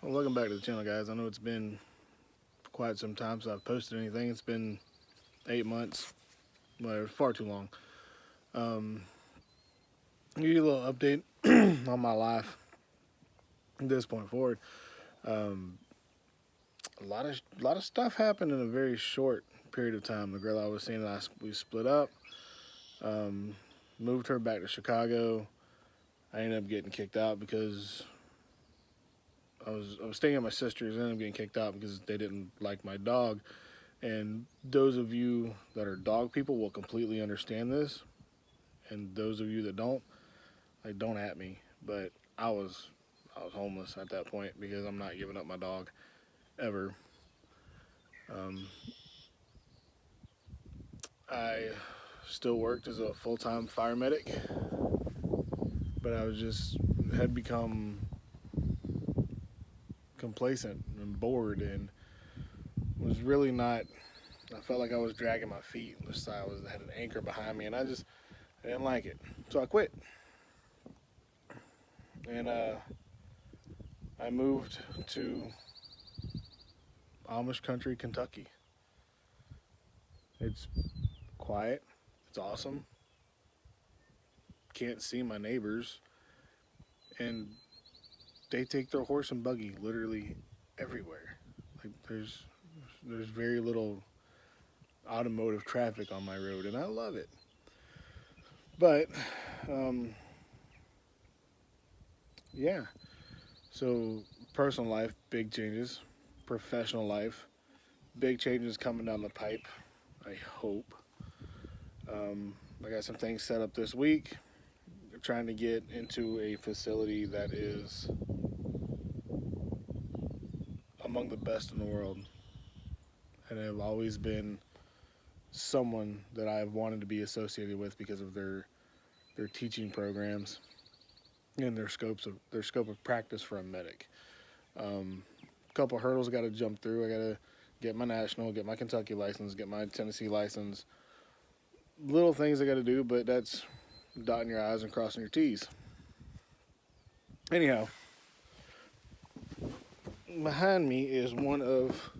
Well, welcome back to the channel, guys. I know it's been quite some time since I've posted anything. It's been 8 months, whatever, far too long. I'll give you a little update on my life from this point forward. A lot of stuff happened in a very short period of time. The girl I was seeing, we split up. Moved her back to Chicago. I ended up getting kicked out because I was staying at my sister's. I ended up getting kicked out because they didn't like my dog. And those of you that are dog people will completely understand this. And those of you that don't, like, don't at me. But I was homeless at that point because I'm not giving up my dog ever. I still worked as a full-time fire medic, but I had become complacent and bored and was really not. I felt like I was dragging my feet. I had an anchor behind me, and I didn't like it, so I quit. And I moved to Amish country, Kentucky. It's quiet. It's awesome. Can't see my neighbors, and they take their horse and buggy literally everywhere. Like there's very little automotive traffic on my road, and I love it. But yeah. So personal life, big changes. Professional life, big changes coming down the pipe. I hope. I got some things set up this week. We're trying to get into a facility that is among the best in the world, and have always been someone that I've wanted to be associated with because of their teaching programs and their scope of practice for a medic. A couple hurdles I got to jump through. I got to get my national, get my Kentucky license, get my Tennessee license. Little things I got to do, but that's dotting your I's and crossing your T's. Anyhow, behind me is one of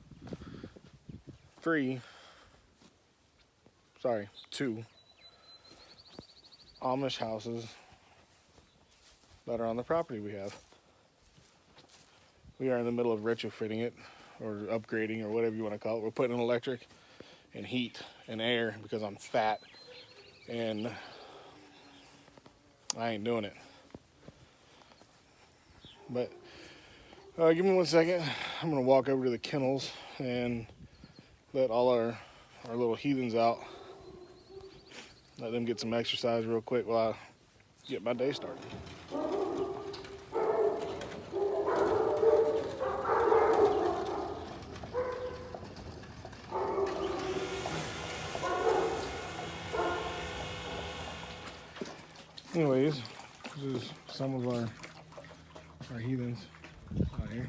two Amish houses that are on the property we have. We are in the middle of retrofitting it, or upgrading, or whatever you want to call it. We're putting in electric and heat and air because I'm fat and I ain't doing it. But give me 1 second. I'm gonna walk over to the kennels and let all our little heathens out. Let them get some exercise real quick while I get my day started. Anyways, this is some of our heathens out here.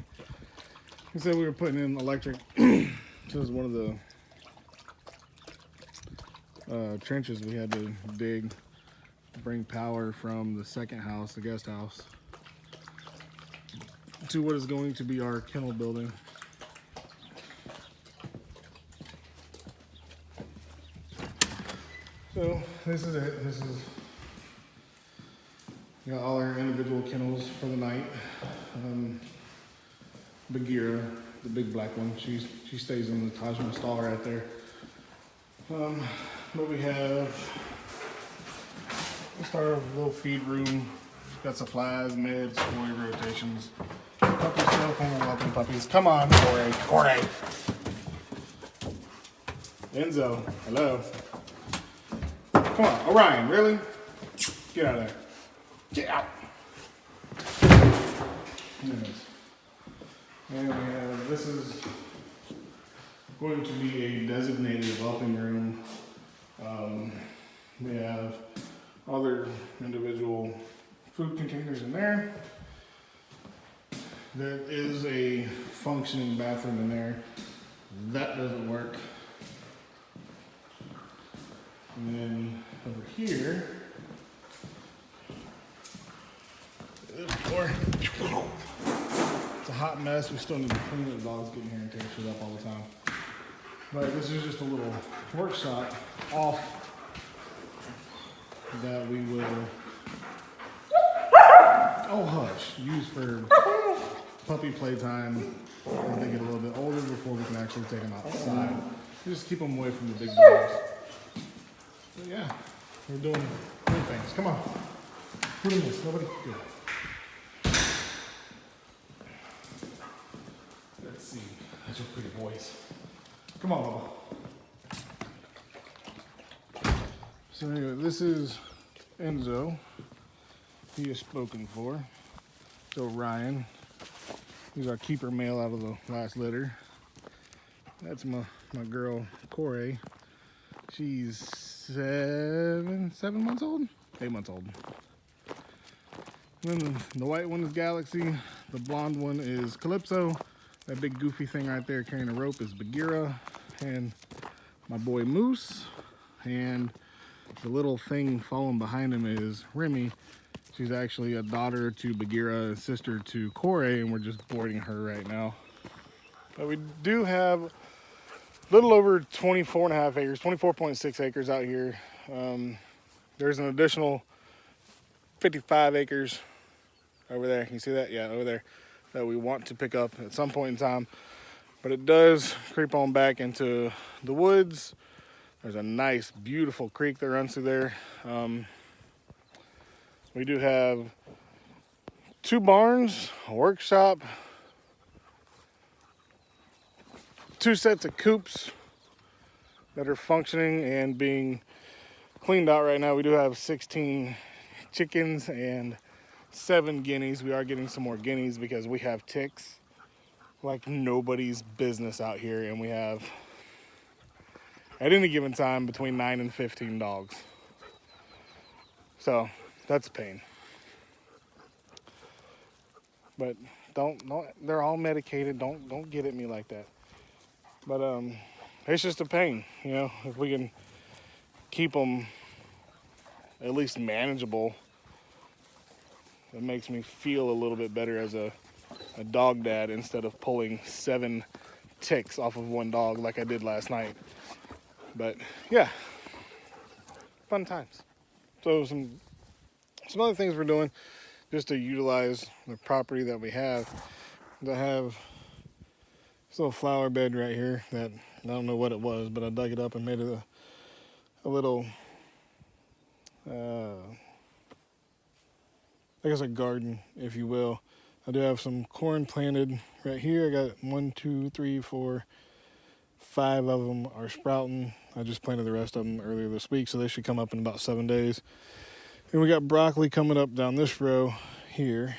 He said we were putting in electric. This is one of the trenches we had to dig to bring power from the second house, the guest house, to what is going to be our kennel building. So this is it. We got all our individual kennels for the night. Bagheera, the big black one, she stays in the Tajma stall right there. But we have our little feed room. Got supplies, meds, toy rotations. Puppies, cell phone, welcome puppies. Come on, Corey. Enzo, hello. Come on, Orion, really? Get out of there. Get out. Anyways. And we have, this is going to be a designated whelping room. We have other individual food containers in there. There is a functioning bathroom in there. That doesn't work. And then over here, this door. It's a hot mess. We still need to clean it. The dogs get in here and tear shit up all the time. But this is just a little workshop off that we will, oh hush, use for puppy playtime as they get a little bit older before we can actually take them outside. Just keep them away from the big dogs. But yeah, we're doing things. Come on. Put in this. Nobody. Good. Let's see. Those are pretty boys. Come on, Bubba. So anyway, this is Enzo. He is spoken for. So Ryan. He's our keeper male out of the last litter. That's my girl, Corey. She's 7 months old? 8 months old. And then the white one is Galaxy. The blonde one is Calypso. That big goofy thing right there carrying a rope is Bagheera. And my boy Moose. And the little thing following behind him is Remy. She's actually a daughter to Bagheera, a sister to Corey, and we're just boarding her right now. But we do have a little over 24.5 acres, 24.6 acres out here. There's an additional 55 acres over there. You see that? Yeah, over there, that we want to pick up at some point in time. But it does creep on back into the woods. There's a nice, beautiful creek that runs through there. We do have 2 barns, a workshop, 2 sets of coops that are functioning and being cleaned out right now. We do have 16 chickens and 7 guineas. We are getting some more guineas because we have ticks like nobody's business out here, and we have at any given time between 9 and 15 dogs. So that's a pain. But don't they're all medicated. Don't get at me like that. But it's just a pain, you know. If we can keep them at least manageable, it makes me feel a little bit better as a dog dad instead of pulling 7 ticks off of 1 dog like I did last night. But yeah, fun times. So some other things we're doing just to utilize the property that we have. I have this little flower bed right here that I don't know what it was, but I dug it up and made it a little, I guess a garden, if you will. I do have some corn planted right here. I got 1, 2, 3, 4, 5 of them are sprouting. I just planted the rest of them earlier this week, so they should come up in about 7 days. And we got broccoli coming up down this row here.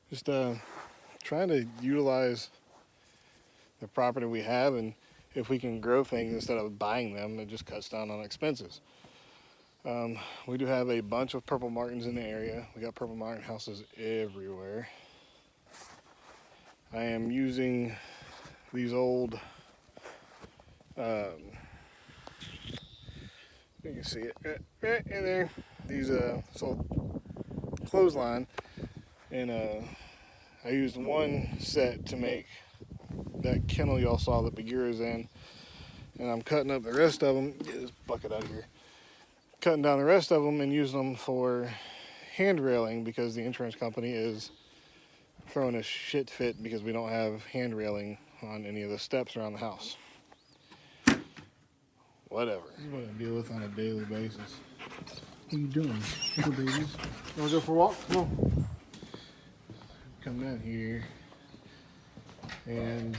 Just trying to utilize the property we have, and if we can grow things instead of buying them, it just cuts down on expenses. We do have a bunch of purple martins in the area. We got purple martin houses everywhere. I am using these old, you can see it right in there. These this old clothesline, and I used 1 set to make that kennel y'all saw that Bagheera's in, and I'm cutting up the rest of them. Get this bucket out of here. Cutting down the rest of them and using them for hand railing because the insurance company is throwing a shit fit because we don't have hand railing on any of the steps around the house. Whatever. This is what I deal with on a daily basis. What are you doing, little babies? You want to go for a walk? Come on. Come down here and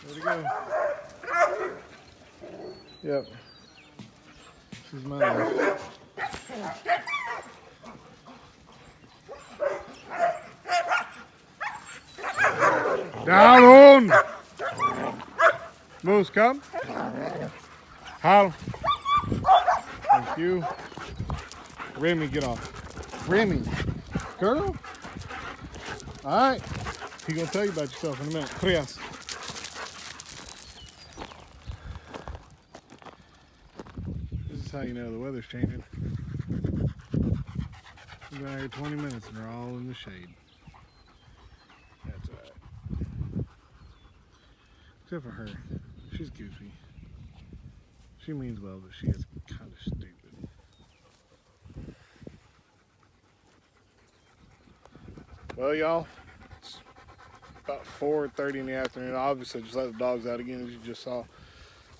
where'd he go? Yep. This is my life. Down on! Moose, come. Howl. Thank you. Remy, get off. Remy. Girl? Alright. He gonna tell you about yourself in a minute. Yes. This is how you know the weather's changing. We've been here 20 minutes and they're all in the shade. That's alright. Except for her. She's goofy. She means well, but she is kind of stupid. Well, y'all, it's about 4:30 in the afternoon. Obviously, just let the dogs out again, as you just saw.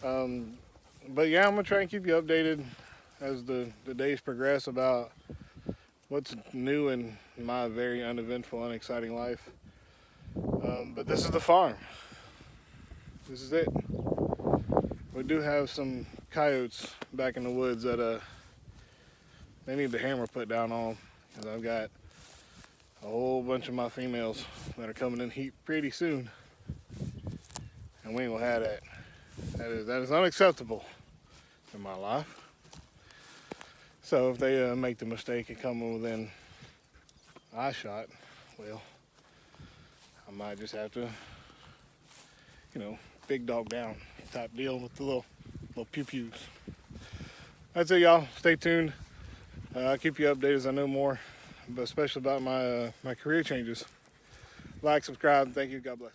But yeah, I'm gonna try and keep you updated as the days progress about what's new in my very uneventful, unexciting life. But this is the farm. This is it. We do have some coyotes back in the woods that they need the hammer put down on, because I've got a whole bunch of my females that are coming in heat pretty soon, and we ain't gonna have that. That is unacceptable in my life. So if they make the mistake of coming within eye shot, well, I might just have to, big dog down type deal with the little pew-pews. That's it, y'all. Stay tuned. I'll keep you updated as I know more, but especially about my career changes. Like, subscribe, thank you, God bless.